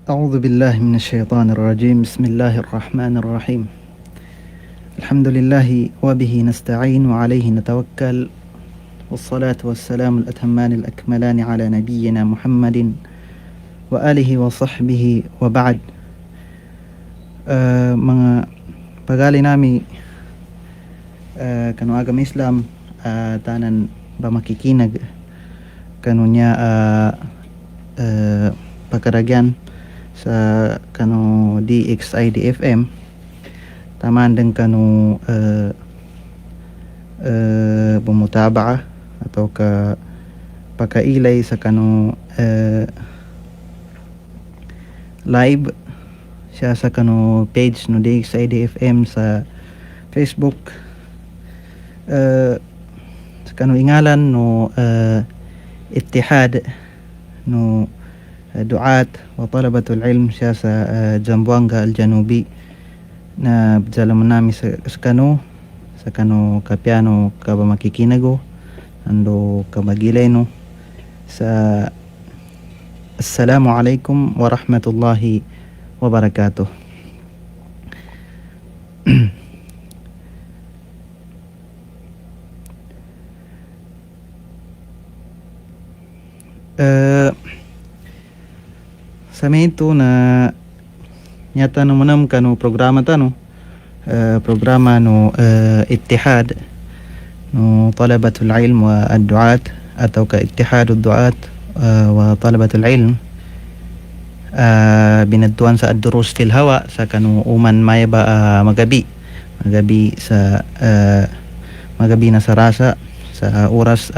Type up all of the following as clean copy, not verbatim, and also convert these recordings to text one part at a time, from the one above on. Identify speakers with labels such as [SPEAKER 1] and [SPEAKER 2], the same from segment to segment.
[SPEAKER 1] أعوذ بالله من الشيطان الرجيم. بسم الله الرحمن الرحيم. الحمد لله وبه نستعين وعليه نتوكل، والصلاة والسلام الأتمان الأكملان على نبينا محمد وآله وصحبه وبعد. Mga pagali nami kanu agama Islam tanan ba makikinag kanunya pakaragyan sa kanu DXIDFM taman deng kanu bumutabaa atau ka pakailay sa kanu live siya sa kanu page no DXIDFM sa Facebook, sa kanu ingalan no Ittihad no Duat wa Talabatul Ilm siya sa Zamboanga Al-Janubi na bjalaman nami sa kanu kapiano kaba makikinago ando kabagilay no sa Assalamualaikum warahmatullahi wabarakatuh. Sa ito na nyata no manam kanu programa tano programa no Ittihad no Talabatul Ilm wa Ad-Duat atau ka Ittihad Ad-Duat wa Talabatul Ilm binadtuan sa ad-durus fil hawa sa kanu uman may ba magabi sa magabi na sa rasa sa oras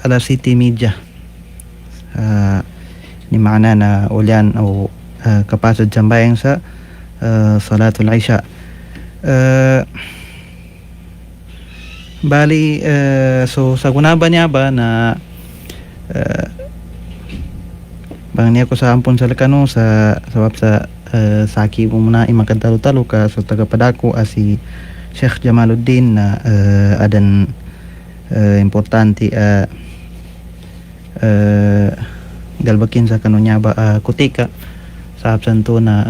[SPEAKER 1] alas 7:30 ni maana na ulyan o kapasod sambayang sa salatul isha. Bali so sa gunaba niya ba na bang niya ko sa ampon sa lakano sa sabab sa saki mo muna imakadalo-talo ka so tagapadako si Sheikh Jamaluddin na adan importante galbakin sa kanunya ba kutika sa absanto na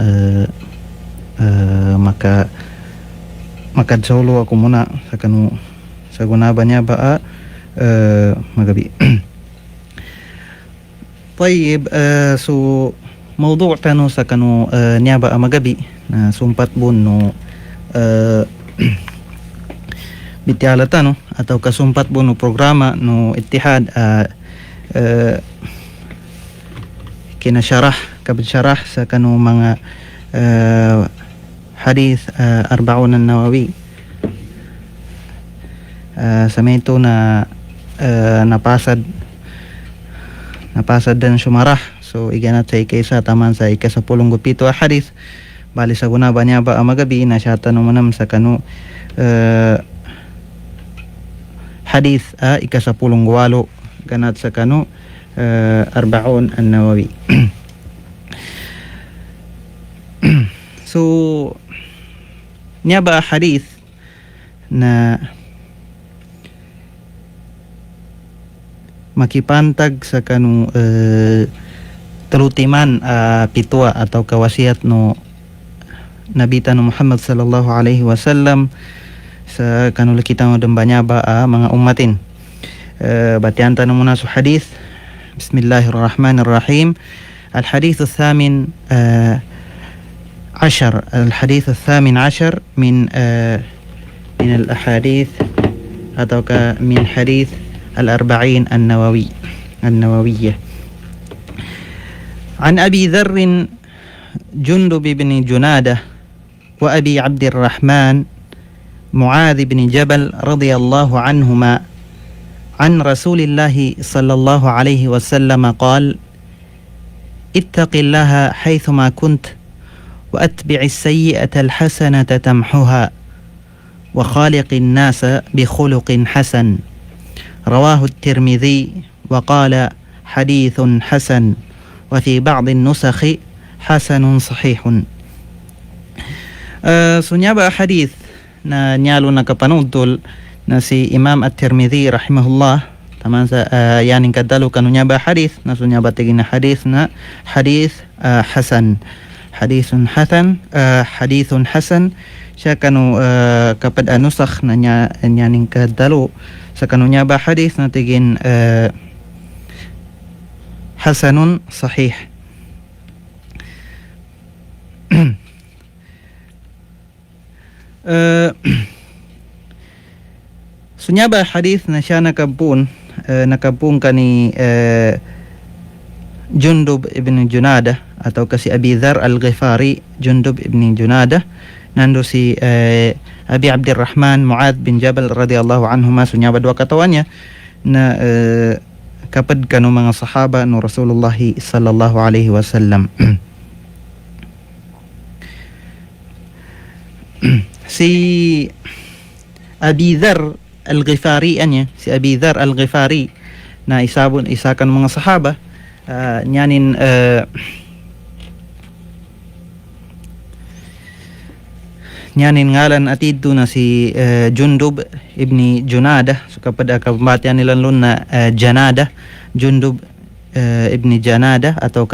[SPEAKER 1] makadsolo ako muna sa kanu sa gunaba niya ba magabi. طيب so موضوع tano sa kanu niya ba magabi na sumpat bun no bityala tano atau kasumpat bun no programa no Ittihad kinasyarah kabisyarah sa kanu mga hadith Arba'un an-Nawawi sa ito na napasad dan sumarah so iganat sa ikaysa taman sa ikasapulong gupito hadith bali sa gunaba niya ba magabi na siya tanong manam sa kanu hadith ikasapulong guwalo ganat sa kanu Arba'un an-Nawawi. So niya ba hadith na makipantag sa kanu talutiman pitwa atau kawasiat no nabita no Muhammad sallallahu alaihi wasallam sa kanu kita no dembanya ba mga ummatin. Batian tanong muna sa hadith. Bismillahirrahmanirrahim. الحديث الثامن عشر الحديث الثامن عشر من الأحاديث أو من حديث الأربعين النووية. عن أبي ذر جندب بن جنادة وأبي عبد الرحمن معاذ بن جبل رضي الله عنهما عن رسول الله صلى الله عليه وسلم قال: اتق الله حيثما كنت وأتبع السيئة الحسنة تمحها وخالق الناس بخلق حسن. رواه الترمذي وقال حديث حسن وفي بعض النسخ حسن صحيح. Sunyaba hadith na nyalo nakapanudtol na si Imam At-Tirmidhi rahimahullah taman sa yaning kadalo kanunya ba hadith na sunya ba tigin na hadith na hadith hasan, hadithun hasan siya kanu kapad anusakh na yaning kadalo sa kanunya ba hadith na tigin hasanun sahih. Sunya ba hadith na siya nakabun kani Jundub ibn Junada atau kasi Abi Dhar al-Ghifari. Jundub ibn Junada nando si Abi Abdurrahman Muad bin Jabal radhiyallahu anhuma. Sunya ba dua katawannya na kapad kanu mga sahaba no Rasulullah sallallahu alaihi wasallam. Si Abi Dhar al-Ghifari si Abi Dhar al-Ghifari na isa kan mga sahaba nyanin ngalan atidto na si Jundub ibni Junada. So kapag kabatian nila lun na Janada, Jundub ibni Janada atau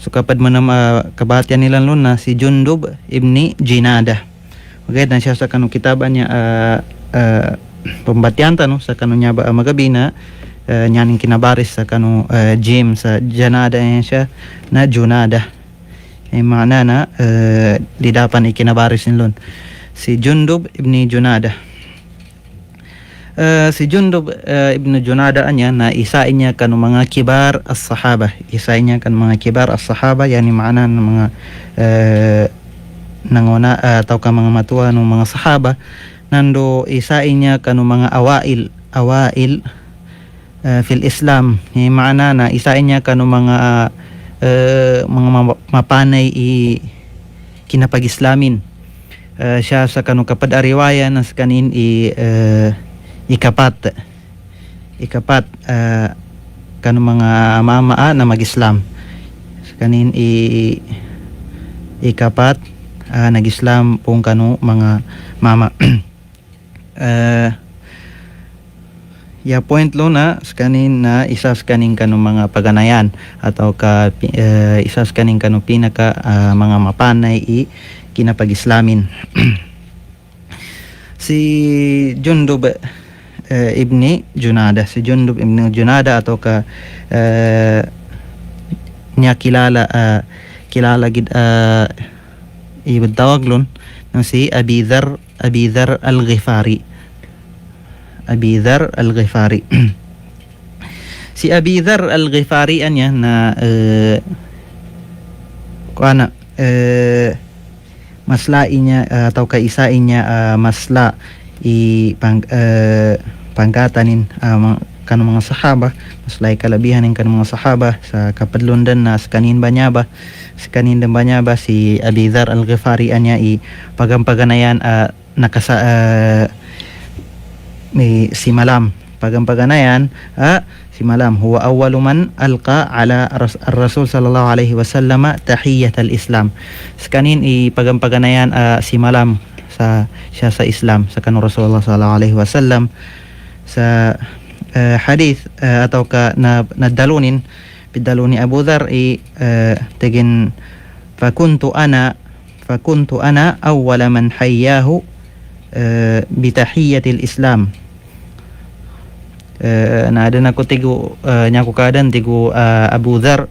[SPEAKER 1] so kapag manam kabatian nila lun na si Jundub ibni Jinada. Okay, na siya sa kanong kitaban niya pembatian no sa kanunya ba magabi na nyaning kinabaris sa kanu Jim sa Janada siya na Junada. Makna na di dapan ikinabaris nilon si Jundub ibni Junada. Si Jundub ibni Junada na isain niya kanu mga kibar as-sahaba. Isain niya kanu mga kibar as-sahaba, yani makna ng mga nanguna atau ka mga matuwa ng mga sahaba. Nando isain niya kanu mga awail fil Islam. Makna na isain niya kanu mga mapanay kinapag-Islamin. Siya sa kanu kapad ariwaya na sa kanin ikapat kanu mga mama na mag-Islam. Sa kanin ikapat nag-Islam pong kanu mga mama. Ya point lo na skanin na isa skanin kanu mga paganayan atau isa skanin kanu pinaka mga mapanay kinapag-Islamin. Si Jundub ibni Junada, atau niya kilala gid ibutawag lon ng si Abi Dhar al-Ghifari. Abi Dhar al-Ghifari. Si Abi Dhar al-Ghifari na maslain niya atau kaisain niya masla pangkatanin kan mga sahaba, maslay kalabihan ng kan mga sahaba sa kapadlundan na sa kanin banyaba si Abi Dhar al-Ghifari pagampaganayan ni si Malam pagampaganayan si Malam huwa awwalu man alqa ala ar-Rasul sallallahu alaihi wasallam tahiyyat al-Islam. Skanin pagampaganayan si Malam siya sa Islam sa kanong Rasulullah sallallahu alaihi wasallam sa hadith atau nadaluni Abu Dhar tigin fakuntu ana awwala man hayyahu bitahiyyatil Islam. Na ada na ko tigo nyaku kadan tigo Abu Dhar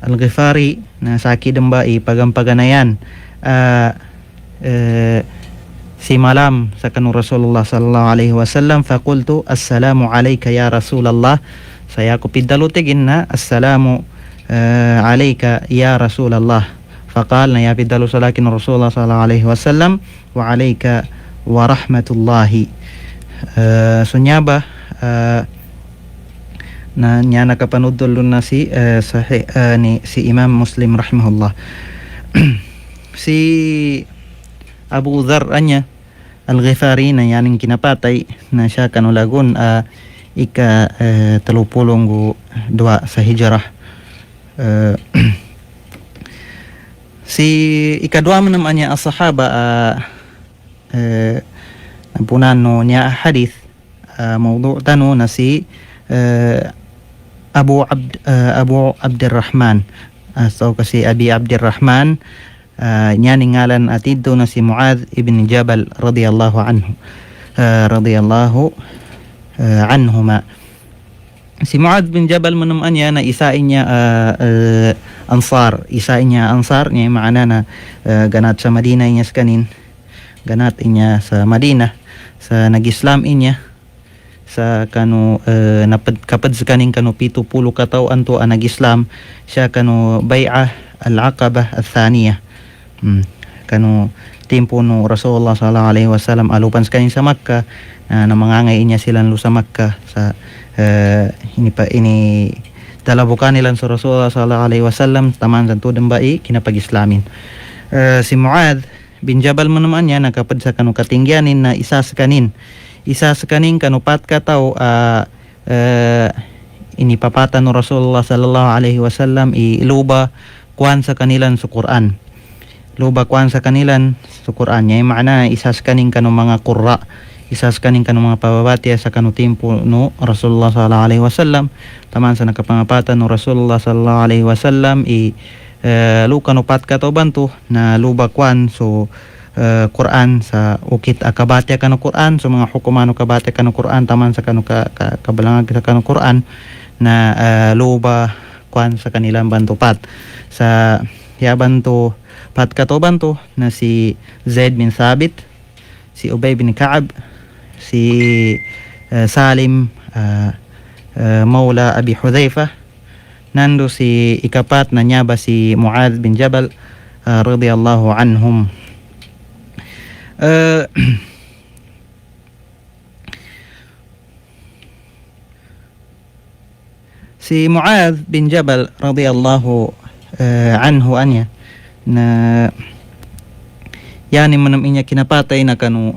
[SPEAKER 1] al-Ghifari na saki demba pagampaganayan si Malam sa kanong Rasulullah sallallahu alaihi wasallam. Faqultu assalamu alayka ya Rasulullah. Saya ko pidalutigin na assalamu alayka ya Rasulullah. Faqal na ya pidalu salakin Rasulullah sallallahu alaihi wasallam wa alayka wa rahmatullahi. Sunyaba na niya nakapanudol na si sahih si Imam Muslim rahimahullah. Si Abu Dhar al-Ghifari na yaning kinapatay na siya kanulagon talupulong dua sa hijrah. Si ikadwa man naman niya as-sahaba punan no niya hadith mawdu' tano na si Abu Abdurrahman, so kasi Abi Abdurrahman, niya ningalan atidto na si Muadh ibn Jabal radiyallahu anhu, radiyallahu anhuma. Si Muadh bin Jabal manuman niya na isain niya ansar, isain niya ansar niya maana na ganat sa Madina niya kanin, ganat inya sa Madina sa nag-Islam inya sa kanu kapad sa kaning kanu 70 ka tawo anto ang nag-Islam siya kanu Bai'ah al-Aqabah al-Thaniyah, kanu timpo no Rasulullah sallallahu alaihi wasallam alupan sa kanin sa Makkah, na mangangay niya silang sa Makkah sa ini dalabukan nila sa Rasulullah sallallahu alaihi wasallam taman sa tudang bai kinapag-Islamin. Si Muadh bin Jabal mo naman niya nakapad sa kanu katinggianin na isa sa kaning kanupat ka tao inipapatan no Rasulullah sallallahu alaihi wasallam iluba kuan sa kanilan sa Quran, luba kuan sa kanilan sa Quran niya maana isa sa kaning kanu mga qurra, isa sa kaning kanu mga pababati sa kanu timpo no Rasulullah sallallahu alaihi wasallam taman sa nakapangapatan no Rasulullah sallallahu alaihi wasallam luka no pat ka to bantu na luba kwan so Quran sa ukit akabati kanu Quran so mga hukumano kabati kanu Quran taman sa kanu kabalangag sa kanu Quran na luba kwan sa kanilang bantu pat sa yabanto pat ka to bantu na si Zaid bin Thabit, si Ubay bin Ka'ab, si Salim Maula Abi Hudhaifa, nando si ikapat na nyaba si Muadh bin Jabal radiyallahu anhum. Si Muadh bin Jabal radiyallahu anhu anya na yani manam inya kinapatay na kanu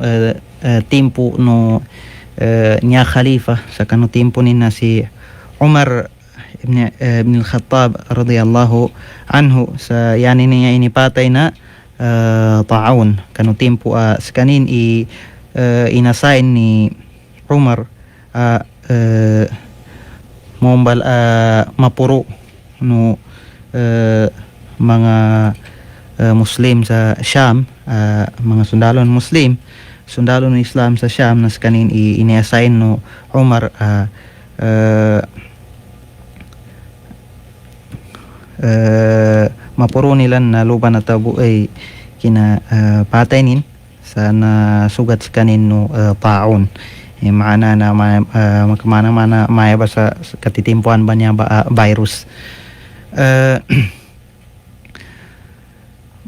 [SPEAKER 1] timpo no niya khalifa sa kanu timpo ni na si Umar ibn al-Khattab radiyallahu anhu sa yani niya inipatay na ta'un kanu timpo sa kanin inassign ni Umar mombal mapuro no mga Muslim sa Sham, mga sundalo ng Muslim, sundalo ng Islam sa Sham nas kanin ini-assign no Umar mapuro nila na luban na tabu ay kina patainin sa nasugat sa kanin no taon. Maana na makamana-mana maya ba sa katitimpuan ba niya ba virus.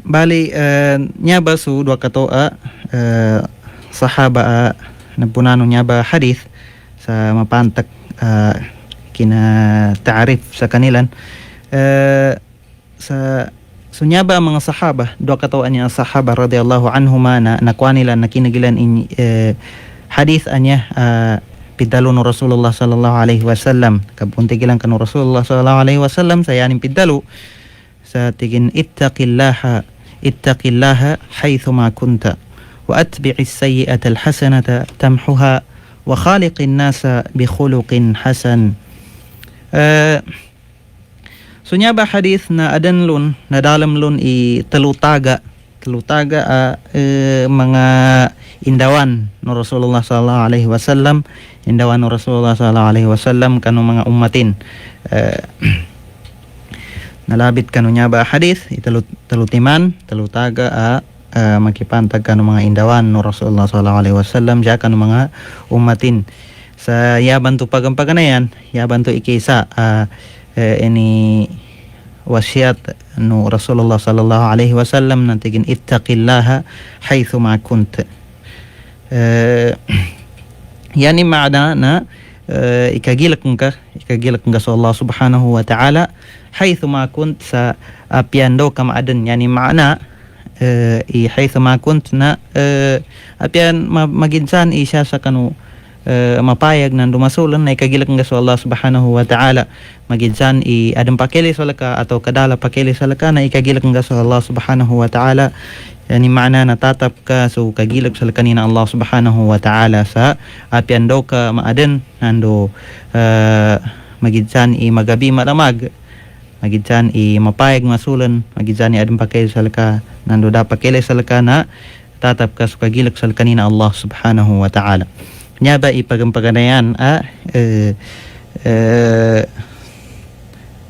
[SPEAKER 1] Bali niya ba su dua katoa sahaba nagpunano niya ba hadith sa mapantak kina taarif sa kanilan sa so niya ba mga sahaba dua katoa niya sahaba radiyallahu anhuma na nakuha nila na kinagilan in hadith anya pidalo no Rasulullah sallallahu alaihi wasallam kabunti gilang kanu Rasulullah sallallahu alaihi wasallam sayanin pidalo sa tigin ittaqillaha haythuma kunta wa atbi'is sayyi'ata alhasanata tamhuha wa khaliqin nasa bi khuluqin hasan. So nya ba hadith na adanlon na dalamlon telutaga mga indawan no Rasulullah sallallahu alaihi wasallam, indawan no Rasulullah sallallahu alaihi wasallam kanu mga ummatin nalabit kanu nya ba hadith telutaga makipantag kanu mga indawan no Rasulullah sallallahu alaihi wasallam ja kanu mga ummatin sa yaban to pagampaganayan yaban to ikisa ini wasiat no Rasulullah sallallahu alaihi wasallam nantigin ittaqillaha haythuma kunt. Yani maana na ikagilak ka sa Allah subhanahu wa ta'ala haythuma kunt sa apian daw kamaadan. Yani maana haythuma kunt na apian maginsan isya sa kanu mapayag ng dumasulan na ikagilak nga sa Allah subhanahu wa ta'ala maginsan adam pakili sa laka atau kadala pakili sa laka na ikagilak nga sa Allah subhanahu wa ta'ala Yani makna natatap ka so kagilag sa kanina Allah subhanahu wa ta'ala sa apian daw ka maaden nando magidsan i magabi malamag magidsan i mapayag masulan magidsan i adem pakay sa ka nando dapat kele sa ka na tatap ka so kagilag sa kanina Allah subhanahu wa ta'ala nya ba ipagampaganayan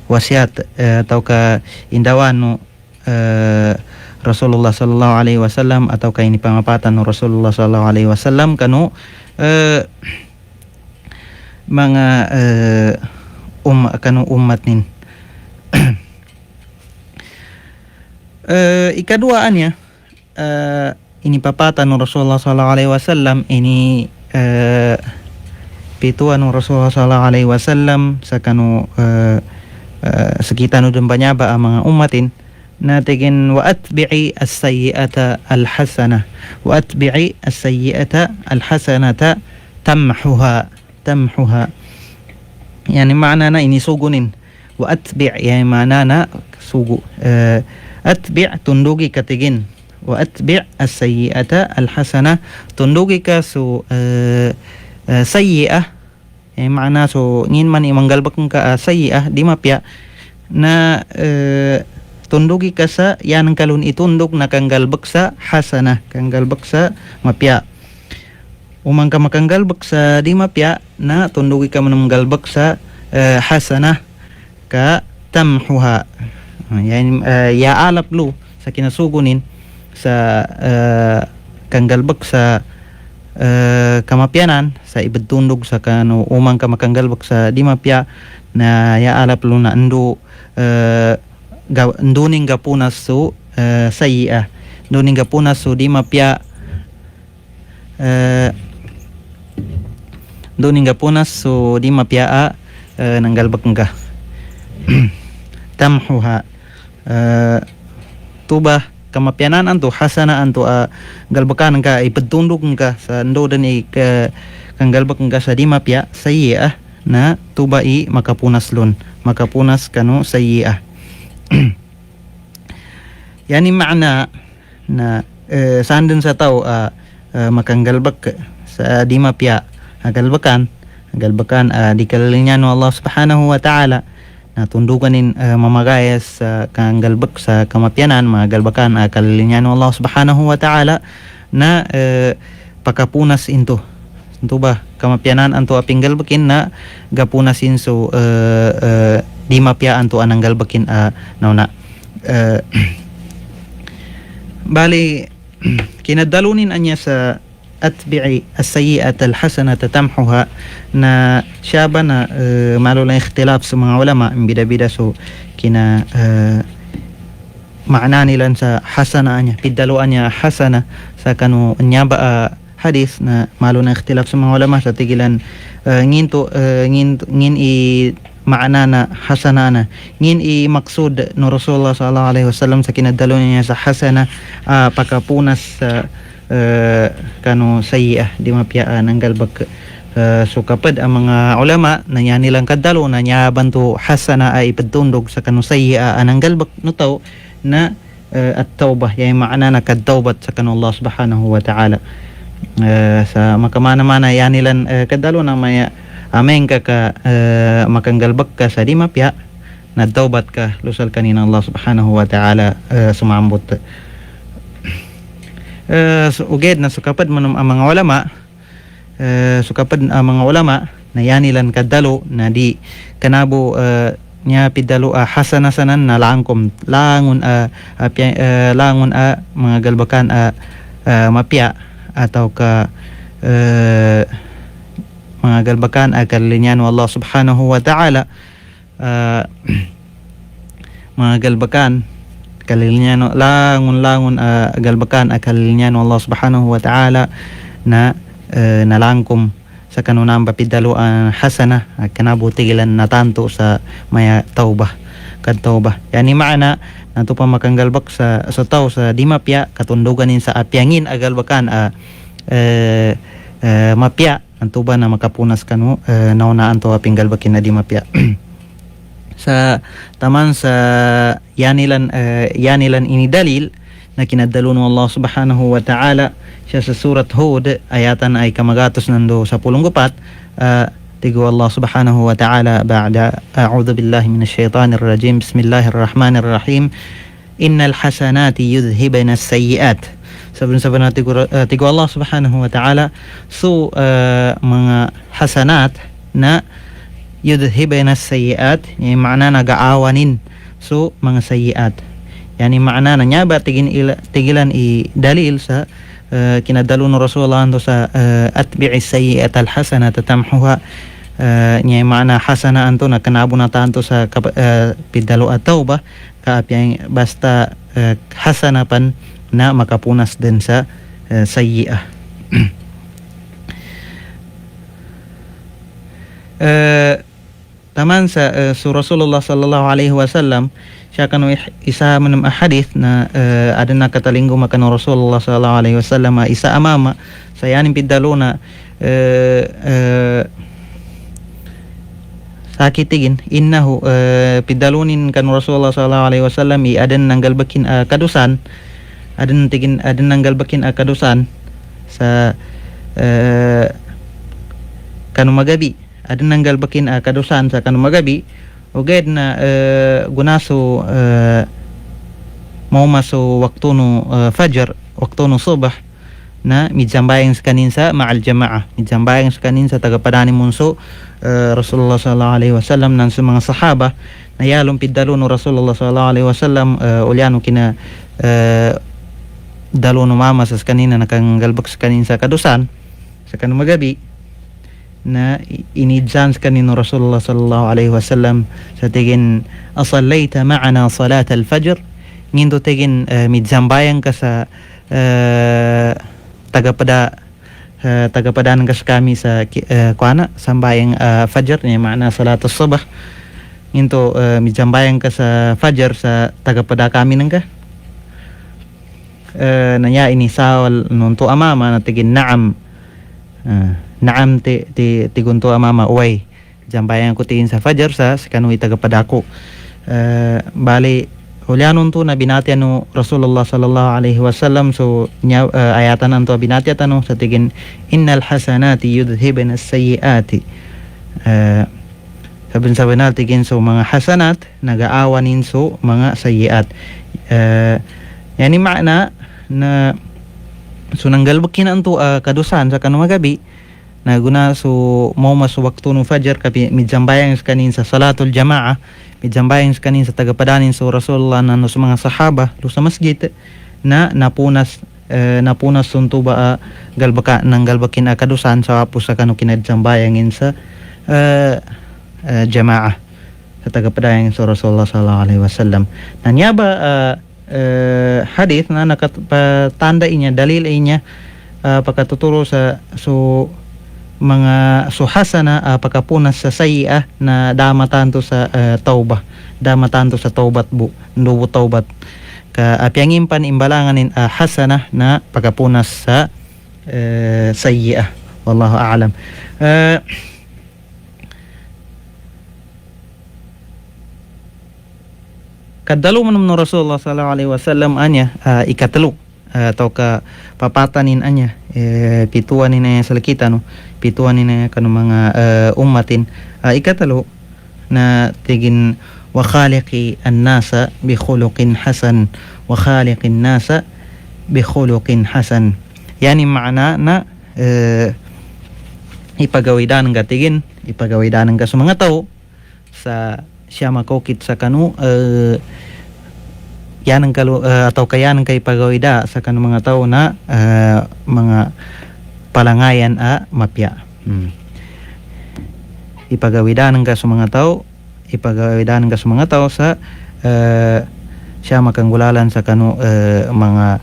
[SPEAKER 1] wasiat atau ka indawan no Rasulullah sallallahu alaihi wasallam atau ini pangapatan ng Rasulullah sallallahu alaihi wasallam kanu mga kanu umat nin ikaduaan niya ini papatan ng Rasulullah sallallahu alaihi wasallam ini pituan ng Rasulullah sallallahu alaihi wasallam sa kanu sekitar nudun banyaba ang mga umatin natigin wa atbi'i as-sayyi'ata al-hasana wa atbi'i as-sayyi'ata al-hasanata tamhuha yani makna na inisugunin wa atbi' yani makna na sugu atbi' tundugi katigin wa atbi' as-sayyi'ata al-hasana tundugi ka so sayyi'ah yani makna so ngin man imanggalbak ka sayyi'ah di mapya na tundugi ka sa yan kalun itundog na kanggalbak sa hasana kanggalbak sa mapya umang ka makanggalbak sa di mapya na tundugi ka manunggalbak sa hasana ka tamhuha yan alap lu sa kinasugunin sa kanggalbak sa kamapyanan sa ibadtundog sa kanu umang ka makanggalbak sa di mapya na alap lu na ando nduning gapunas so sayyi'ah nduning gapunas so di mapya nduning gapunas so di mapya nanggalbak nga tamhuha tuba kamapyanan anto hasana anto galbakan ka ipatundog ka sa ndodan kanggalbak nga sa di mapya sayyi'ah na tuba i makapunas lon makapunas kanu sayyi'ah yani makna na sandun sa tao makanggalbak sa di mapya galbakan di kalalinya no Allah subhanahu wa ta'ala na tunduganin mamagayas sa kanggalbak sa kamapyanan magalbakan kalalinya no Allah subhanahu wa ta'ala na pakapunas into ba kamapyanan anto aping galbakin na gapunasin so di mapya anto anang galbakin nauna bali kinadalunin anya sa atbi'i as-sayyi'ata al-hasanata tamhuha na siya ba na malo lang ikhtilaf sa mga ulama bida-bida so kina maana nila sa hasana anya pidaluan niya hasana sa kanu nya ba hadis na malo na ikhtilaf sa mga ulama sa tigilan ngin i maana na hasana na ngin i maksud no Rasulullah sallallahu alaihi wasallam sa kinadalo niya sa hasana pakapunas sa kanu sayyi'ah di mapya nanggalbak so kapad ang mga ulama na nya nilang kadalo na nya bantu hasana ay ipadtundog sa kanu sayyi'ah nanggalbak no taw na at-taubah yani maana na kadtawbat sa kanu Allah subhanahu wa ta'ala sa makamana-mana yan nilan kadalo na maya ameng ka makanggalbak ka sa di mapya nadtawbat ka lusal kanina Allah subhanahu wa ta'ala sumambot uged na sukapad man ang mga ulama sukapad ang mga ulama na yan nilan kadalo na di kanabo nya pidalo hasana sanan na langon mga galbakan mapya atau ka mga galbakan kalilinya no Allah subhanahu wa ta'ala mga galbakan kalilinya no langon galbakan kalilinya no Allah subhanahu wa ta'ala na nalangkom sa kanunang papidalo hasana kanabutigilan na tanto sa maya taubah kadtaubah yani maana nato pa makanggalbak sa tao sa di mapya katunduganin sa apyangin agalbakan mapya anto ba na makapunas kanu naunaan to aping galbakin na di mapya sa taman sa yanilan ini dalil na kinadalo ng Allah subhanahu wa ta'ala siya sa surat Hud ayatan ay kamagatos nando sa pulong 4 tigo Allah subhanahu wa ta'ala ba'da a'udhu billahi minash shaitanir rajim bismillahirrahmanir rahim innal hasanati yudhibna as-sayyi'at sabi na tigo Allah subhanahu wa ta'ala so mga hasanat na yudhibna as-sayyi'at yung makna nag-aawanin so mga sayyi'at yani makna na niya ba tigilan i dalil sa kinadalo ng Rasulullah sa atbi'is sayyi'at al-hasanata tamhuha niya makna hasana anto na kanabo na tanto sa pidalo at tawbah kaapyang basta hasana pan na makapunas din sa sayyi'ah. Taman sa Rasulullah sallallahu alaihi wasallam siya kanu isa man hadith na ada na katalinggo makano Rasulullah sallallahu alaihi wasallam isa amama sa yanin pidalo na sakitigin innahu pidalunin kan Rasulullah sallallahu alaihi wasallam i adan nanggal bakin kadusan adan nanggal bakin kadusan sa kanu magabi adan nanggal bakin kadusan sa kanu magabi uged na gunaso mau maso waktu no fajar waktu no subah na midsambayang sa kanin sa ma'al jamaah midsambayang sa kanin sa tagapadani munso Rasulullah sallallahu alaihi wasallam nan sa mga sahaba na yalong pidalo no Rasulullah sallallahu alaihi wasallam ulyano kina dalo no mama sa kanina nakanggalbak sa kanin sa kadusan sa kanu magabi na inidsan sa kanino Rasulullah sallallahu alaihi wasallam sa tigin asallaita ma'ana salat al-fajr ngindo tigin midsambayang ka sa tagapadanan kas kami sa kuana sambayang fajar niya makna salatus subah nginto midsambayang ka sa fajar sa tagapada kami nang ka nanya ini sawal nunto amama na tigin naam tigunto amama uway jambayang ko tigin sa fajar sa kanui tagapadako bali Hulyanon to na binati ano Rasulullah sallallahu alaihi wasallam so ayatan anto binati atano sa tigin innal hasanati yudhibna as-sayyiati sabi na tigin so mga hasanat nagaawanin so mga sayyiat yani makna na so nanggalbakin anto kadusan sa kanong magabi na guna so mau masuk waktu no fajar kapi midjambayang kanin sa salatul jamaah midjambayang kanin sa tagapadanin so Rasulullah nano sa mga sahaba do sa masjid na napunas sunto ba galbakin akadusan sa apo sa kanu kinadjambayangin sa jamaah sa tagapadanin so Rasulullah sallallahu alaihi wasallam nanya ba hadith na nakatanda inya dalil inya pagkatuturo sa so mga suhasana pagkapunas sa sayyi'ah na damatanto sa taubah damatanto sa taubat nubo taubat ka apyangin pan imbalanganin hasana na pagkapunas sa sayyi'ah wallahu a'lam kadalo man no Rasulullah sallallahu alaihi wasallam anya ikatlo atau ka papatanin anya pituan ni sa lakita no pituan ni kanu mga ummatin ikatalo na tigin wa khaliqi an-nasa bi khuluqin hasan wa khaliqin nasa bi khuluqin hasan yani maana na ipagawidan nga tigin ipagawidan nga sa mga tao sa siya makokit sa kanu yan ang atau kaya ng kay pagawida sa kanang mga tao na mga palangayan mapya ipagawidanan ka sa mga tao sa siya makanggulalan sa kanu mga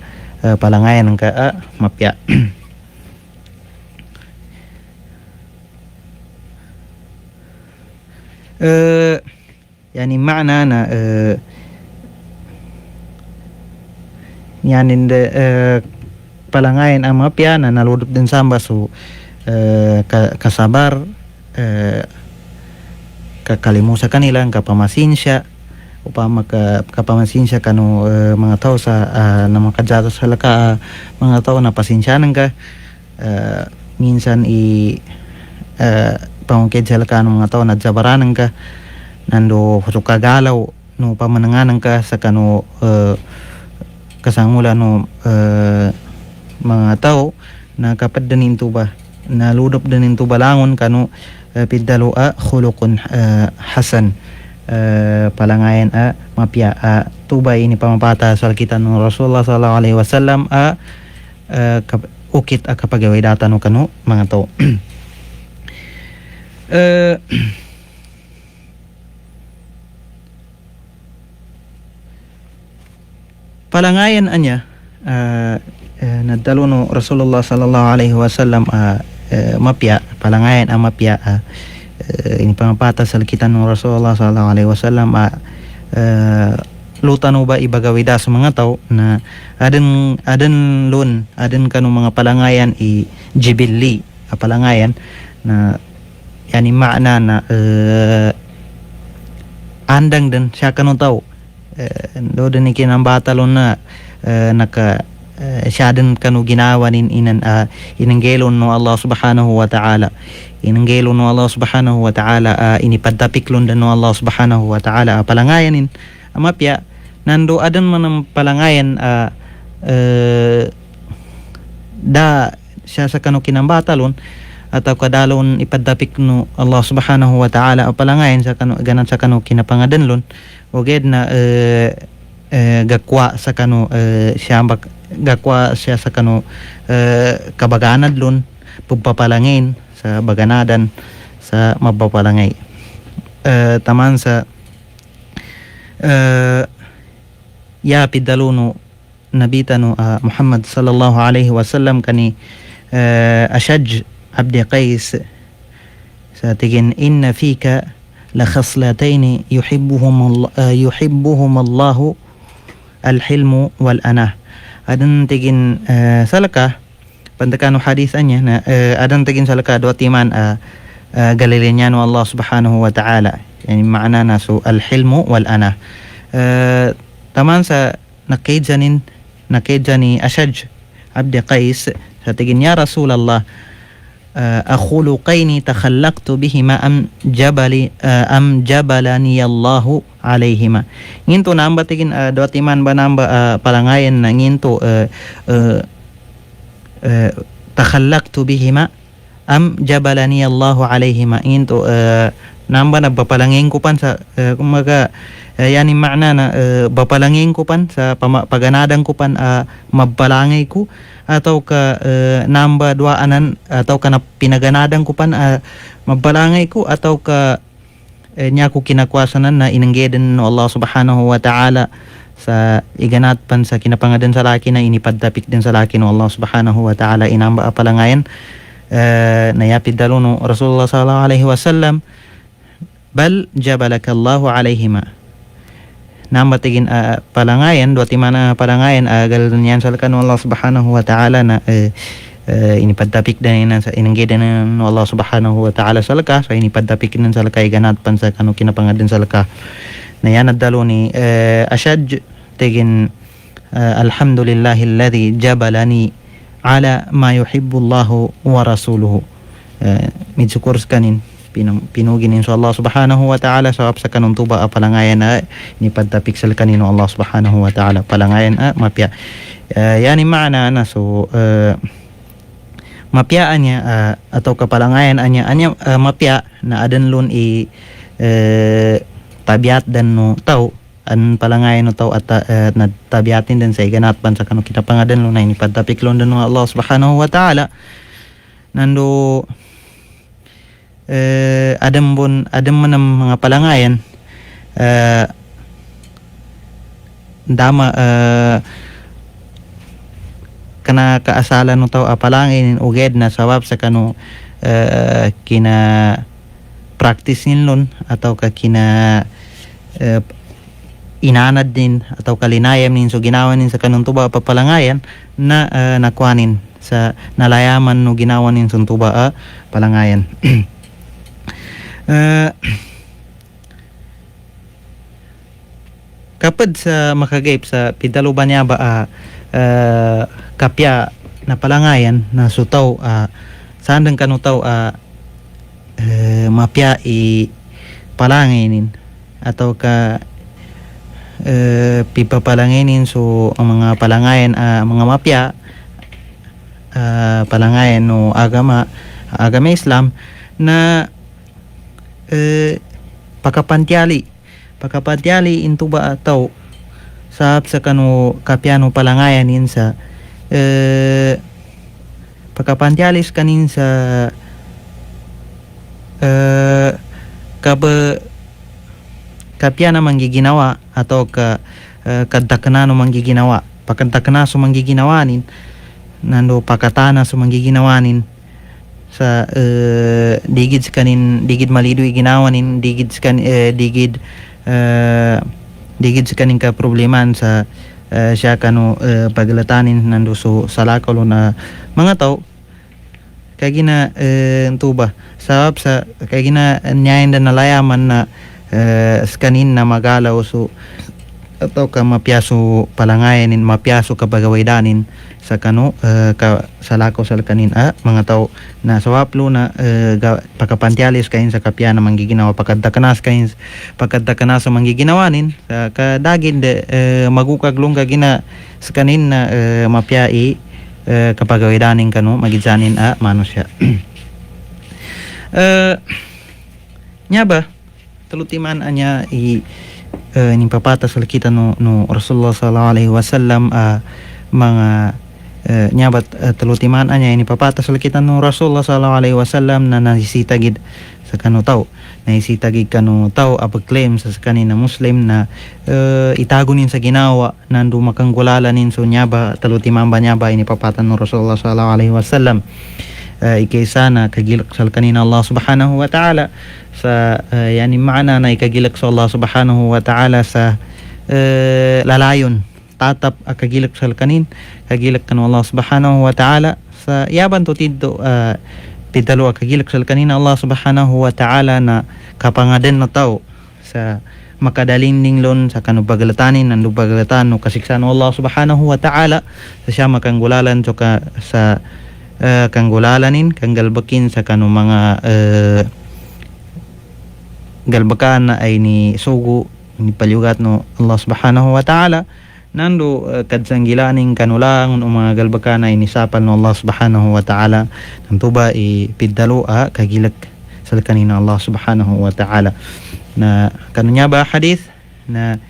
[SPEAKER 1] palangayan ng ka mapya yani maana na yan hindi palangayan ang mga piyana naludot din samba so kasabar kakalimusa kanila ang kapamasinsya upama kapamasinsya ka no mga tao sa na makadyato sa laka mga tao na pasensyanan ka minsan pangungkid sa laka ng mga tao na jabaranan ka nando kagalaw no pamananganan ka sa kano kasangula no mga tao na kapad danin tuba na ludop danin tuba langon kano piddalo khuluqun hasan palangayan mapya tuba ini pamapata sa kita ng Rasulullah sallallahu alaihi wasallam ukit kapagaway data no kano mga tao palangayan anya nadalo no Rasulullah sallallahu alaihi wasallam mapya palangayan mapya ini pamapata sa kita ng Rasulullah sallallahu alaihi wasallam lutano ba ibagawida sa mga tao na adan kanu mga palangayan jibilli palangayan na yani makna na andang din siya kanu tao do din ikinambatalon na siya din kanu ginawa inanggelon no Allah subhanahu wa ta'ala inanggelon no Allah subhanahu wa ta'ala inipaddapiklon din no Allah subhanahu wa ta'ala palangayanin mapya nando adan man ang palangayan da siya sa kanu kinambatalon atau kadalon ipaddapik no Allah subhanahu wa ta'ala palangayan sa kanu ganan sa kanu kinapangadanlon oged na gakwa sa kanu gakwa siya sa kanu kabaganad lon pagpapalangin sa baganadan sa mapapalangay taman sa ya pidaluno nabitano Muhammad sallallahu alaihi wasallam kani Ashaj abdi Qais sa tigin inna fika la khaslatayn yuhibbuhum Allahu al-hilmu wal anah adan tigin salaka pandakano hadisannya na adan tigin salaka dua timan galilinya no Allah subhanahu wa ta'ala yani makna na so al-hilmu wal anah taman sa nakidjani Ashaj abdi Qais sa tigin ya Rasulullah akhuluqaini takhallaqtu bihima am jabalani Allahu alaihima nginto namba tigin do timan ba namba palangayan na nginto takhallaqtu bihima am jabalani Allahu alaihima nginto namba nagpapalangin ko pan sa kumaga yani makna na bapalangin ko pan sa paganadan ko pan mabbalangay ko atau ka namba duaanan atau ka na pinaganadan ko pan mabbalangay ko atau ka niya ko kinakwasanan na inanggedan no Allah subhanahu wa ta'ala sa iganat pan sa kinapangadan sa laki na inipaddapik din sa laki no Allah subhanahu wa ta'ala inamba apalangayan nayapid dalo no Rasulullah sallallahu alaihi wasallam bal jabalakallahu alaihima namba tigin palangayan dua timana palangayan agal niyan sa kan Allah subhanahu wa ta'ala na inipaddapik din sa inanggedan no Allah subhanahu wa ta'ala sa laka so inipaddapik din sa laka iganat pan sa kanu kinapangadan sa laka na yan adalo ni Ashaj tigin alhamdulillahi alladhi jabalani ala ma yuhibbu Allahu wa rasuluhu midsukurs kanin pinugin insya Allah subhanahu wa ta'ala sa kanong tuba palangayan nipaddapik sa kanino Allah subhanahu wa ta'ala palangayan mapya yani maana na so mapyaan niya atau kapalangayan anya mapya na adan lun tabiat dan no tao an palangayan no tao at na tabiatin din sa iganatpan sa kanong kita pangadan lun na nipaddapik lun din no Allah subhanahu wa ta'ala nando adam man ang mga palangayan dama kana kaasala no tao apalangin uged na sawab sa kanu kina practice nilon atau ka kina inanad din atau kalinayam nin so ginawa nin sa kanung tuba papalangayan na nakwanin sa nalayaman no ginawa nin sa tuba palangayan kapad sa makagaip sa pidaluban niya ba kapya na palangayan na sutaw saan lang kanutaw mapya i palanginin atau ka pipapalanginin so ang mga palangayan mga mapya palangayan no agama Islam na pakapantyali into ba ataw sa kanu kapyano palangayanin sa pakapantialis kanin sa kapya na manggiginawa atau kadakna no manggiginawa pakadakna so manggiginawanin nando pakatana so manggiginawanin sa digid malidoy ginawanin digid sa kaning ka probleman sa siya kano paglatanin nando so salakalo na mga tao kaya gina tuba sabab sa kaya gina nyayin na nalayaman na skanin na magalaw so atau ka mapiaso palangayanin mapiaso ka bagawaydanin sa kano sa lakaw sa kanin mga tao na sawaplo na pakapantialis kain sa kapya na manggiginawa pakadakanas sa manggiginawanin sa kadagin magukaglong ka gina sa kanin na mapyai kapagawaydanin kano magidsanin mano siya nya ba talutiman anya nipapatas kita no Rasulullah sallallahu alaihi wasallam mga nyabat talutiman anya nipapatas kita no Rasulullah sallallahu alaihi wasallam na nasisitagid sa kanu tao naisitagid kanu tao apag-claim sa kanina Muslim na itagunin sa ginawa nandu makanggulalanin so nyaba talutiman ba nyaba inipapatan no Rasulullah sallallahu alaihi wasallam ikaysa na kagilak sa kanina Allah subhanahu wa ta'ala sa yani maana na ikagilak sa Allah subhanahu wa ta'ala sa lalayon tatap kagilak sa kanin kagilak kanu Allah subhanahu wa ta'ala sa yaban to tiddo pidalo kagilak sa kanina Allah subhanahu wa ta'ala na kapangaden na tao sa makadalinding lon sa kanu bagalatanin nandu bagalatan no kasiksan Allah subhanahu wa ta'ala sa siya makanggulalan so sa kanggulalanin kanggalbakin sa kanu mga galbakan na ay ni sugo ni palyugat no Allah subhanahu wa ta'ala nando kadsanggilaning kanulang no mga galbakan ay nisapal no Allah subhanahu wa ta'ala nantuba ipidalo kagilak sa kanina Allah subhanahu wa ta'ala na kanunya ba hadith na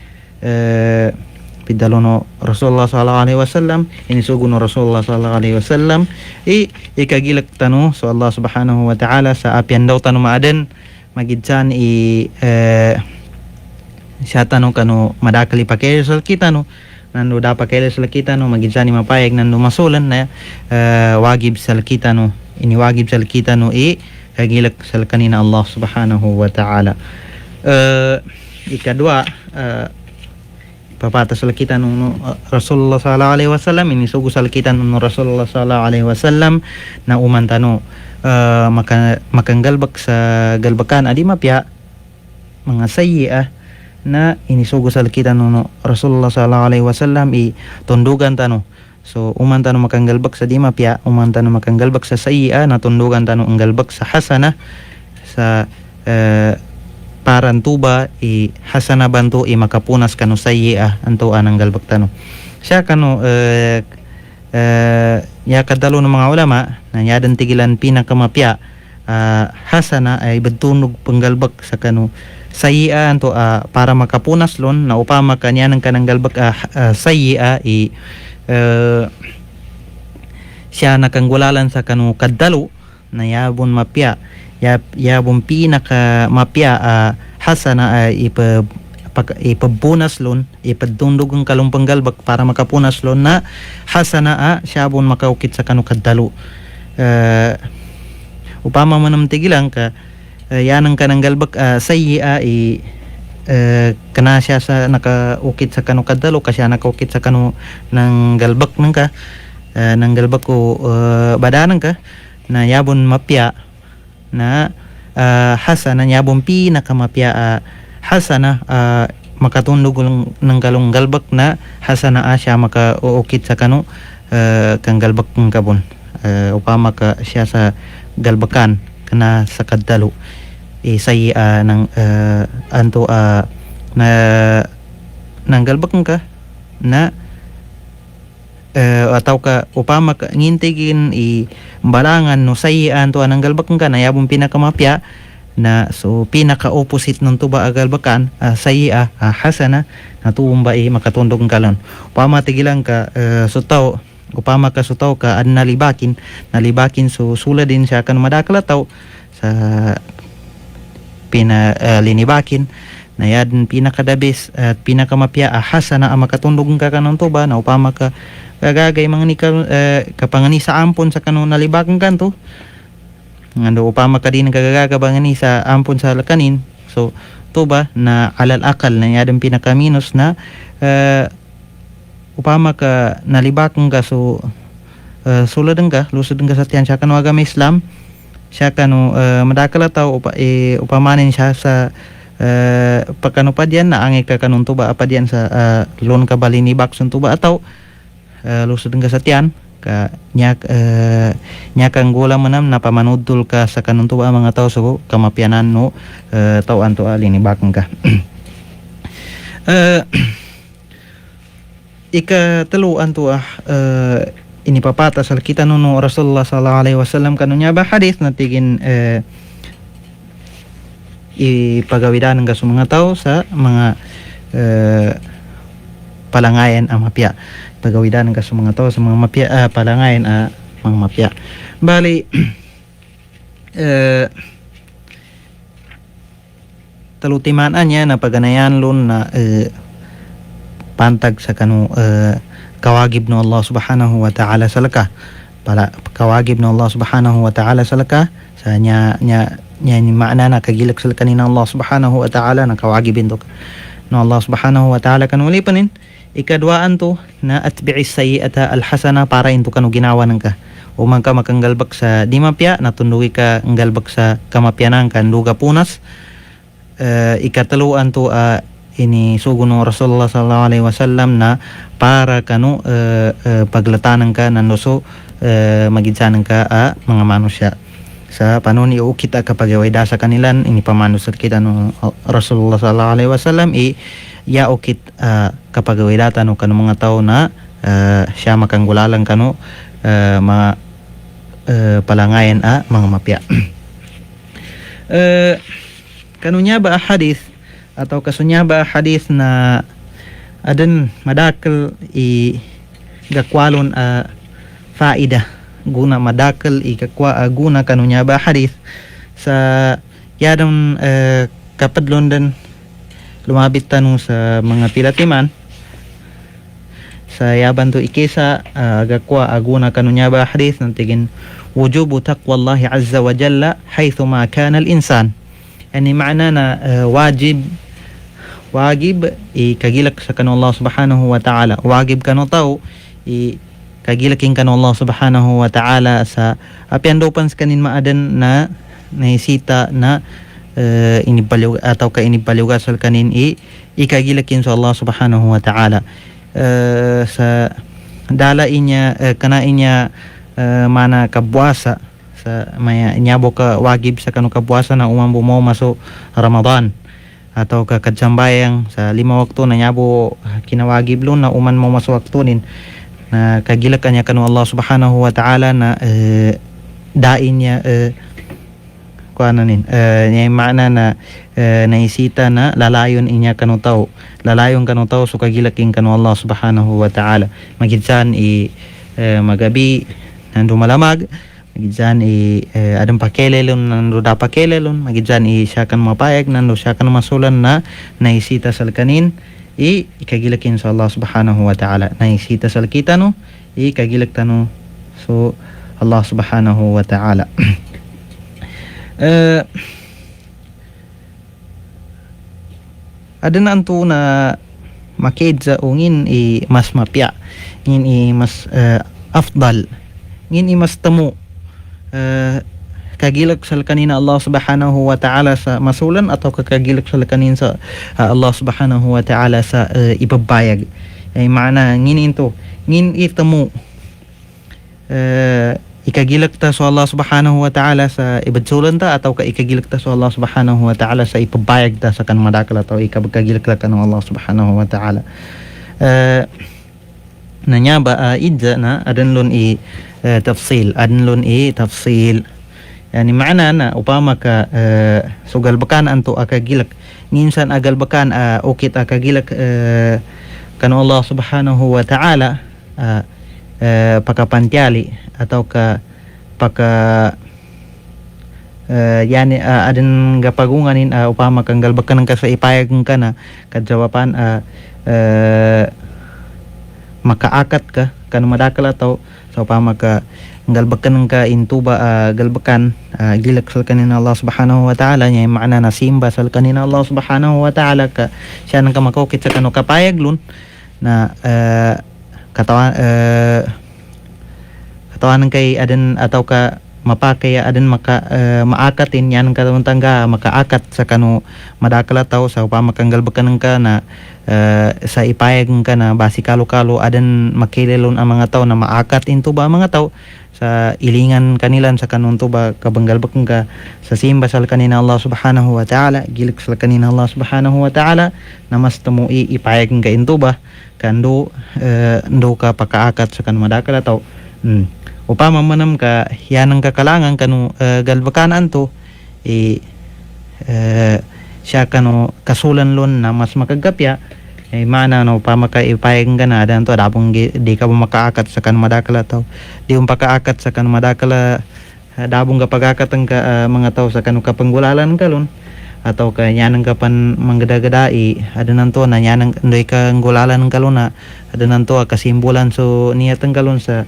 [SPEAKER 1] pidalo no Rasulullah sallallahu alaihi wasallam inisugo no Rasulullah sallallahu alaihi wasallam ikagilak tano so Allah subhanahu wa ta'ala sa apyan daw tano maaden magidsan siya tano kano madakali pakaya sa kita no nando dapat kaya sa kita no magidsan ni mapayag nando masulan na wagib sa kita no iniwagib sa kita no kagilak sa kanina Allah subhanahu wa ta'ala ikadua papatas sa kita no Rasulullah sallallahu alaihi wasallam inisugo sa kita no Rasulullah sallallahu alaihi wasallam na umantano makanggalbak sa galbakan adi mapya mga sayyi'ah na inisugo sa kita no Rasulullah sallallahu alaihi wasallam tundugan tano so umantano makanggalbak sa di mapya umantano makanggalbak sa sayyi'ah na tundugan tano ang galbak sa hasana sa parantuba hasana bantu makapunas kanu sayyi'ah anto anang galbak tano siya kanu ya kadalo ng mga ulama na yadan tigilan pinakamapya hasana ay badtunog panggalbak sa kanu sayyi'ah anto para makapunas lon na upama kanyanang kanang galbak sayyi'ah siya nakanggulalan sa kanu kadalo na yabon mapya yabong pinaka mapya hasana ipabunas lon ipadundog ang kalumpang galbak para makapunas lon na hasana siyabon makaukit sa kanu kadalo upama manam tigilang ka yanang kanang galbak sayyi'a kana siya sa nakaukit sa kanu kadalo kasi nakaukit sa kanu ng galbak nang ka ng galbak ko badanan ka na yabon mapya na hasana yabon pinakamapya hasana makatundog ng kalong galbak na hasana siya makaukit sa kano kang galbak ng kabon upama ka siya sa galbakan kana sa kadalo say ng anto na nang galbak ka na atau ka upama ka ngintigin balangan no say anto anang galbak ka na yabong pinakamapya na so pinaka opposite ng tuba agalbakan saya hasana na tuumba makatundog kalon upama tigilan ka sutaw upama ka sutaw ka nalibakin so sula din siya kan madakalataw sa linibakin na yan pinakadabis at pinakamapya hasana makatundog ka kanon tuba na upama ka gagagay mga nikal kapangani sa ampon sa kanon nalibakan kanto ngando upama ka din kagagabangani sa ampon sa lakanin so tuba na alal akal na yadang pinakaminos na upama ka nalibakan ka so lusod ka sa tiyan siya kano agama Islam siya kano madakalataw upamanin siya sa pagkano pa diyan na angay ka kanong tuba apa diyan sa lon ka balini bakson tuba ataw lusod ka sa tiyan ka nya kang gula manam na pamanudol ka sa kanong tuba mga tao so kamapyanan no tawan to alini bakang ka ikataluan to inipapata sa kita no Rasulullah sallallahu alaihi wasallam kanunya ba hadith na tigin ipagawidan ng mga tao sa mga palangayan ang mapya pagawidan ng mga tao sa mga mapya palangayan mga mapya bali talutimaan niya na paganayan lon na pantag sa kanu kawagib no Allah subhanahu wa ta'ala salaka pala kawagib no Allah subhanahu wa ta'ala salaka sa nya ni makna na kagilak sa kanina Allah subhanahu wa ta'ala na kawagibin to no Allah subhanahu wa ta'ala kan ulipanin ikadwaan to na atbi'is sayyi'ata alhasana para into kanu ginawa nang ka umang ka makanggalbak sa di mapya natundugi ka nggalbak sa kamapyanan kan duga punas ikataluan to ini sugo no Rasulullah sallallahu alaihi wasallam na para kanu paglatanan ka nanoso magidsanan ka mga manusya sa panon iukita kapag iwayda sa kanilan ini pamanusat kita no Rasulullah sallallahu alaihi wasallam yaukit kapag iwaydata no kanu mga tao na siya makanggulalang kanu mga palangayan mga mapya kanunya ba hadith atau kasunya ba hadith na adan madakal gakwalon faida guna madakal ikakwa guna kanunya ba hadith sa yadong kapadlon dan lumabit tanong sa mga pilatiman sa yaban to ikisa gakwa aguna kanunya ba hadith ng tigin wujubu taqwallahi azza wa jalla haythu ma kana al-insan yani maana na wajib ikagilak sa kanu Allah subhanahu wa ta'ala wajib kanu tao kagilakin kanu Allah subhanahu wa ta'ala sa apian dopan sa kanin maadan na naisita na inipalyug atau ka inipalyugasal kanin ikagilakin sa Allah subhanahu wa ta'ala sa dala inya kana inya mana kabwasa sa maya nyabo ka wajib sa kanu kabwasa na umambo mo maso Ramadan atau ka kadsambayang sa 5 waktu na nyabo kinawagib lon na uman mo maso waktunin na kagilakan niya kanu Allah subhanahu wa ta'ala na dain niya kuananin niya maana na naisita na lalayon inya kanu tao so kagilakin kanu Allah subhanahu wa ta'ala magidsan magabi nando malamag magidsan adang pakelelon nando da pakelelon magidsan siya kan mapayag nando siya kan masulan na naisita sa kanin ikagilakin sa Allah subhanahu wa ta'ala naisita sa kita no ikagilak tano so Allah subhanahu wa ta'ala ada na anto na makid sa ungin mas mapya ngin mas afdal ngin mas tamo kagilak sa kanina Allah subhanahu wa ta'ala sa masulan atau kagilak sa kanin sa Allah subhanahu wa ta'ala sa ibabayag. Ay maana ngin into ngin itamo ikagilak ta sa Allah subhanahu wa ta'ala sa ibadsulan ta atau ka ikagilak ta sa Allah subhanahu wa ta'ala sa ipabayag ta sa kan madakal atau ikabagkagilak ta kan Allah subhanahu wa ta'ala. Nanya ba idza na adan lon tafsil adan lon tafsil yani maana na upama ka sugal bakan anto akagilak minsan agal bakan ukit akagilak kan Allah subhanahu wa ta'ala pakapantyali atau ka paka yani adan gapagunganin upama kang galbakan ka sa ipayag ka na kajawapan makaakat ka kan madakal atau sa upama ka galbakan ka intuba galbakan gilak sal kanina Allah subhanahu wa ta'ala nya maana na simba sal kanina Allah subhanahu wa ta'ala ka siya nang ka makukit sa kanu kapayag lun na katawan kay adan atau ka mapakai adan maka maakatin yan katawan tangga makaakat sa kanu madakal atau sa upama kang galbakan ka na sa ipayag ka na basi kalo-kalo adan makilelon ang mga tao na maakat into ba mga tao sa ilingan kanilan sa kanun to ba kabanggalbak ka sa simba sal kanina Allah subhanahu wa ta'ala gilik sal kanina Allah subhanahu wa ta'ala na mas temui ipayag ka into ba kando ndo ka pakaakat sa kanu madakal atau upama manam ka yanang kakalangan kanu galbakan anto siya kanu kasulan lon na mas makagapya ay mana no upama ka ipayag ka na adan to adapong di ka makaakat sa kanu madakal atau di pagkaakat sa kanu madakal dabong ka pagakat ang mga tao sa kanu kapanggulalan ka lon atau ka yanang kapan manggadagadaai adanan to na yanang ndoy ka gulalan kalon na adanan to kasimbolan so niyatan kalon sa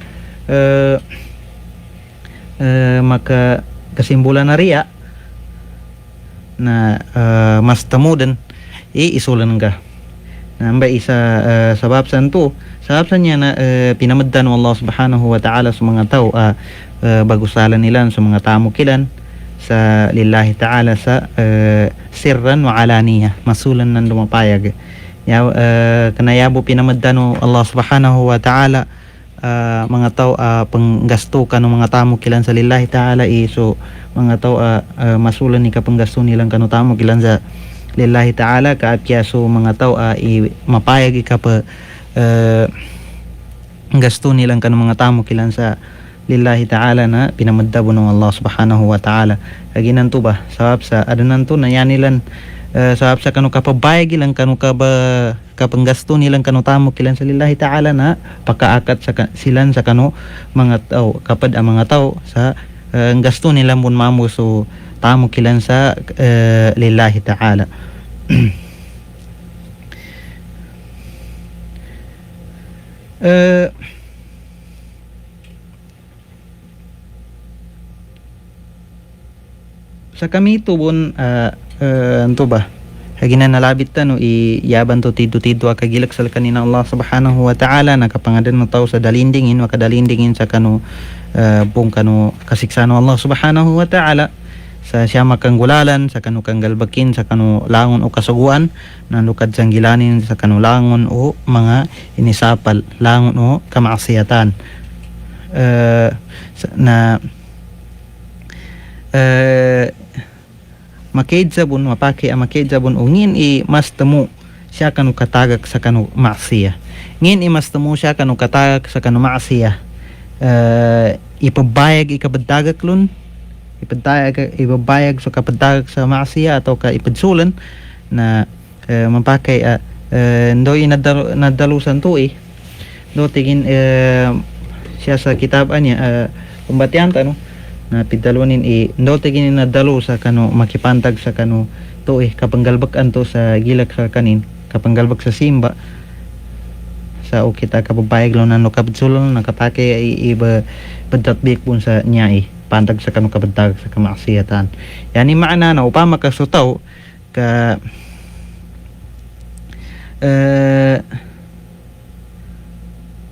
[SPEAKER 1] maka kasimbolan na riya na mas tamudan isulan ka namba isa sabab sabab niya na pinamaddan ng Allah subhanahu wa ta'ala sa mga tao bagusalan nila sa mga tamo kilan sa lillahi ta'ala sa sirran wa alaniya masulan ng lumapayag kanayabo pinamaddan ng Allah subhanahu wa ta'ala mga tao panggasto ka ng mga tamo kilan sa lillahi ta'ala so mga tao masulan ni kapanggasto nilang kanu tamo kilan sa lillahi ta'ala kaapya so mga tao mapayag ka pa gasto nilang kanu mga tamo kilan sa lillahi ta'ala na pinamadabo ng Allah subhanahu wa ta'ala kaginan to ba sabab sa adanan to na yanilan sabab sa kanu kapabayag ilang kanu kapanggasto nilang kanu tamo kilan sa lillahi ta'ala na pakaakat sa silan sa kanu mga tao kapad ang mga tao sa gasto nila mun mamo so tamo kilan sa lillahi ta'ala sa kami tubon anto ba hagina nalabit ta no iyaban to tido akagilak sal kanina Allah subhanahu wa ta'ala nakapangadan mo tao sa dalindingin makadalindingin sa kanu bung kanu kasiksano Allah subhanahu wa ta'ala sa siya makanggulalan sa kanu kanggalbakin sa kanu langon o kasuguan nalukad sang gilanin sa kanu langon o mga inisapal langon o kamaasiyatan na makaid sabon mapaki ang makaid sabon o ngin mas tamo siya kanu katagak sa kanu maasiya ngin mas tamo siya kanu katagak sa kanu maasiya ipabayag ikabadagak lun ipabayag sa kapadagak sa maasiya atau ka ipadsulan na mapakay ndo inadalusan to do tigin siya sa kitaban niya kumbatian no na pidalunin ndo tigin nadalo sa kanu makipantag sa kanu to kapanggalbak anto sa gilak sa kanin kapanggalbak sa simba sa o kita kapabayag lo nano kapagsulan nakapake iba padatbik pun sa niya pantag sa kanu kapantag sa kamaksiyatan yani maana na upama ka sutaw ka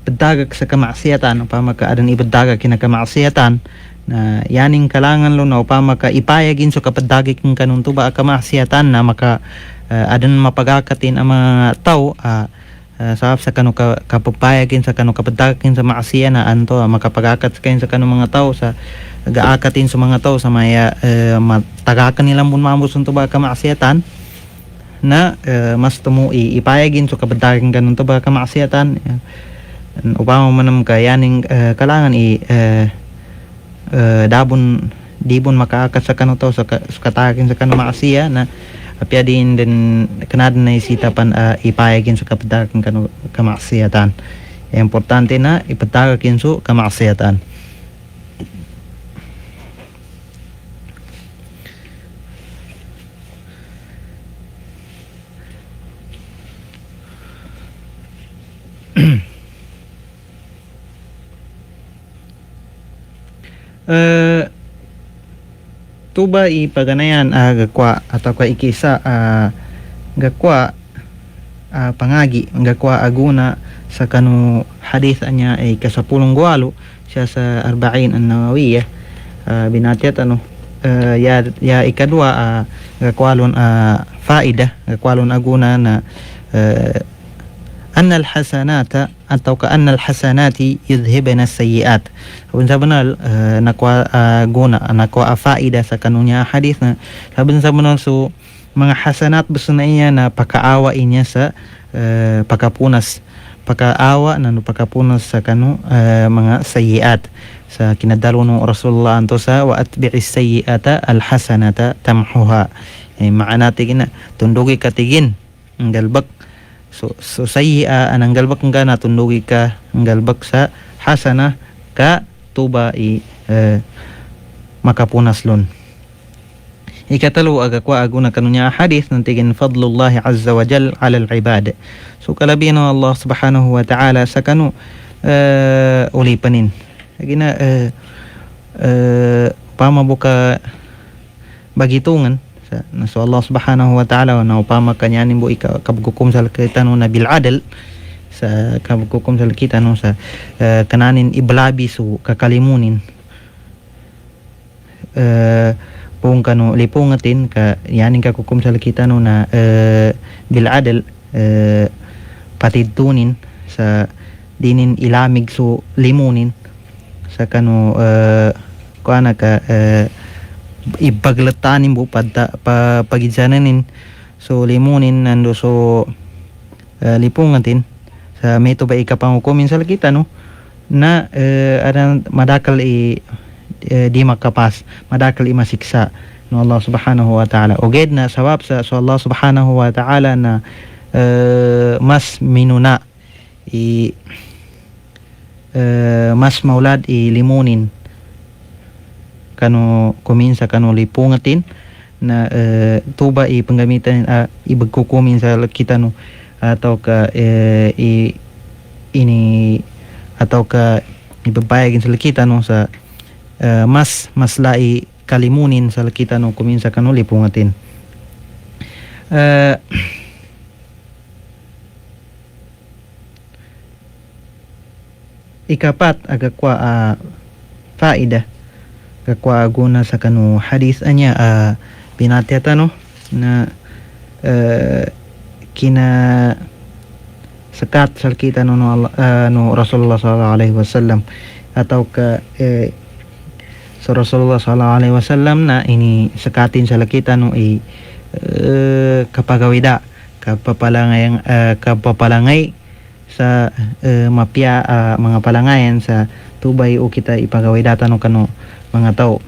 [SPEAKER 1] padagak sa kamaksiyatan upama ka adan ibadagak kina kamaksiyatan na yaning kalangan lo na upama ka ipayagin so kapadagik ng kanun tuba kamaksiatan na maka adan mapagakatin ang mga tao sabab sa kanu kapagpayagin sa kanu kapadagin sa maksiya na anto makapagakat kain sa kanu mga tao sa gaakatin sa mga tao sa maya matagakan nilang bunmamos ng tuba kamaksiatan na mas tumu ipayagin so kapadagin kanun tuba kamaksiatan upama manam kayaning kalangan dibon makaakat sa kanu tao sa katakin sa kanu maksiya na apya din kanadan na isitapan ipayagin sa kapadakin kanu kamaksiyatan. Importante na ipatagakin so kamaksiyatan. Tuba ipaganayan gakwa atau ka ikisa gakwa pangagi gakwa aguna sa kanu hadith anya ay kasapulong gwalo siya sa arba'in an-nawawiyah binatiyat ya ikadua gakwalon faida gakwalon aguna na anna al-hasanata atau ka anna al-hasanati yudhibna as-sayyi'at. Saben sabenal nakwa guna nakwa faida sa kanunya hadis na saben sabenal so mga hasanat besuna niya na pakaawa niya sa pakapunas pakaawa na pakapunas sa kanu mga sayyi'at sa kinadalo ng Rasulullah anto sa wa atbi'is sayyi'ata al-hasanata tamhuha. Maana tigina tundugi katigin ang galbak so sayyi'a anang galbak nga natundugi ka ang galbak sa hasana ka tuba makapunas lon. Ikatalo agakwa aguna kanunya hadith nantigin fadlullah azza wa jal ala al-ibad. So kalabihan ng Allah subhanahu wa ta'ala sa kanu ulipanin. Agina pamabuka bagitungan so Allah subhanahu wa ta'ala na upama kanyanin mo kabgukum sa kita no na bil-adal sa kabgukum sa kita no sa kananin iblabi so kakalimunin pung kanu lipungatin ka yanin kakukum sa kita no na bil-adal patidtunin sa dinin ilamig so limunin sa kanu kuana ka ipaglatanin mo pagidsananin so limunin nando so lipungatin sa meto ba ikapangukumin sa lakita no na madakal di makapas madakal masiksa no Allah subhanahu wa ta'ala oged na sabab sa so Allah subhanahu wa ta'ala na mas minuna mas maulad limunin kanu kuminsa kanu lipungatin na tuba panggamitan ibagkukumin sa kita no atau ka ini atau ka ibabayagin sa kita no sa mas lai kalimunin sa kita no kuminsa kanu lipungatin. Ikapat agakwa faida kakwa aguna sa kanu hadis anya binatiyata no na kina sakat sa kita no Rasulullah sallallahu alaihi wasallam atau ka so Rasulullah sallallahu alaihi wasallam na ini sakatin sa kita no kapagawida kapapalangay sa mapya mga palangayan sa tubay o kita ipagawidata no kanu mga tao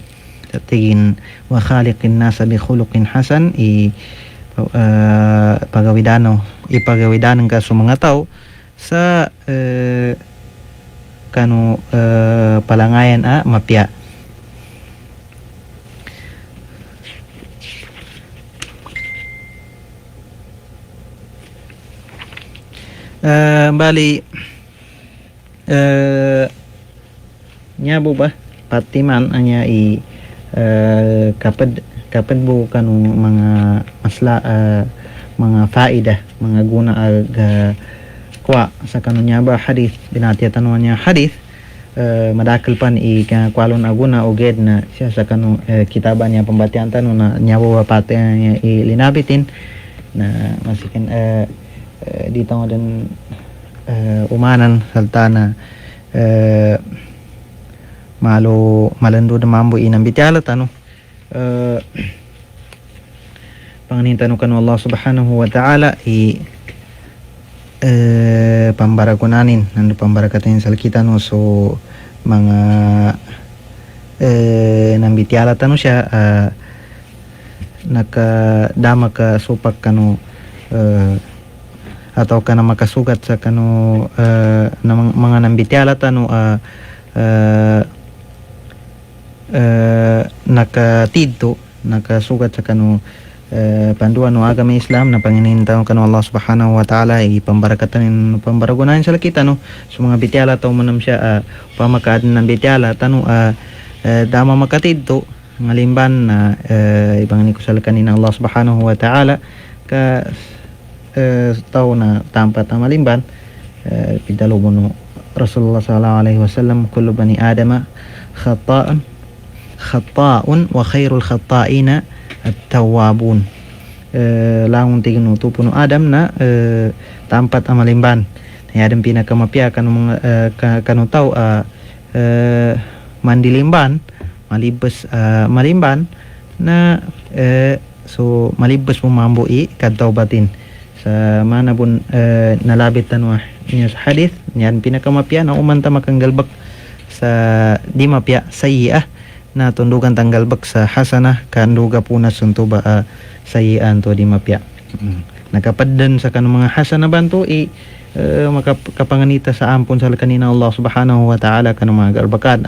[SPEAKER 1] tigin wa khaliqin nasa bi khuluqin hasan ipagawidanan ka sa mga tao sa kanu palangayan mapya. Bali nyabo ba patiman anya kapad bu kanu mga masla mga faida mga guna kwa sa kanu nya ba hadith binatiyatan niya hadith madakal pan kwalon aguna uged na siya sa kanu kitaban niya pambatian tanu na nyawo pate niya ilinabitin na masikin dito nga din umanan salta na malando na mambo inang bityala tanu panganin tanu kanu Allah subhanahu wa ta'ala pambarakunanin nando pambarakatin sa kita no so mga nambityala tanu siya nakadama ka supak kanu atau kana makasugat sa kanu na mga nambityala tanu nakatidto nakasugat sa kanu panduan no agama Islam na panginintaw kanu Allah subhanahu wa ta'ala pambarakatan pambaragunan sa kita no so mga bityala taw manam siya pamakad ng bityala tanu dama makatidto ngalimban na ibang ni kusal kanina Allah subhanahu wa ta'ala ka tao na tampat na malimban pidalobo no Rasulullah sallallahu alaihi wasallam kullu bani adama khata'un wa khairul khata'ina at-tawwabun langon tigno tupuno Adam na tampat ang malimban na Adam pinakamapya kanong mga kanong tao mandilimban malibas malimban na so malibas mo mambui kadtaw batin sa mana bun nalabit tanwa niya sa hadith niyan pinakamapya na umanta makanggalbak sa di mapya sayyi'ah na tundugan tanggalbak sa hasanah kanduga puna suntuba sayyi'an to di mapya nakapaddan sa kanong mga hasanah banto makapanganita sa ampon sa kanina Allah subhanahu wa ta'ala kanong mga galbakan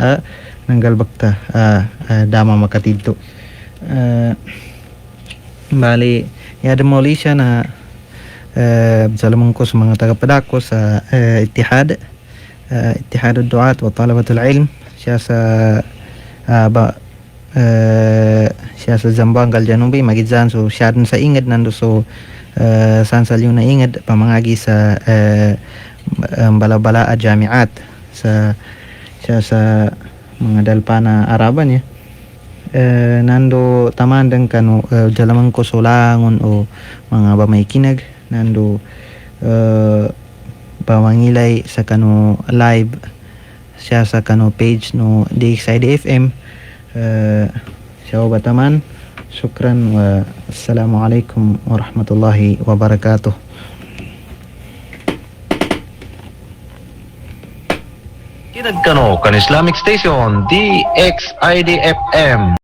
[SPEAKER 1] ng galbakta dama makatidto bali yada mo siya na salamang ko sa mga tagapadako sa Ittihad ad-Du'at wa Talabatul Ilm siya sa siya sa Zamboanga Janubi magidsan so siya dun sa ingad nando so sansal yung naingad pamangagi sa balabala at jamiat sa siya sa mga dalpana Araban niya nando tamandang kanu jalamang ko solangon o mga bamay-kinag nando pamangilay sa kanu live siya sa kanu page no DXID FM siya bataman syukran wa assalamualaikum warahmatullahi wabarakatuh.
[SPEAKER 2] Kinag kano kan Islamic Station DXID FM.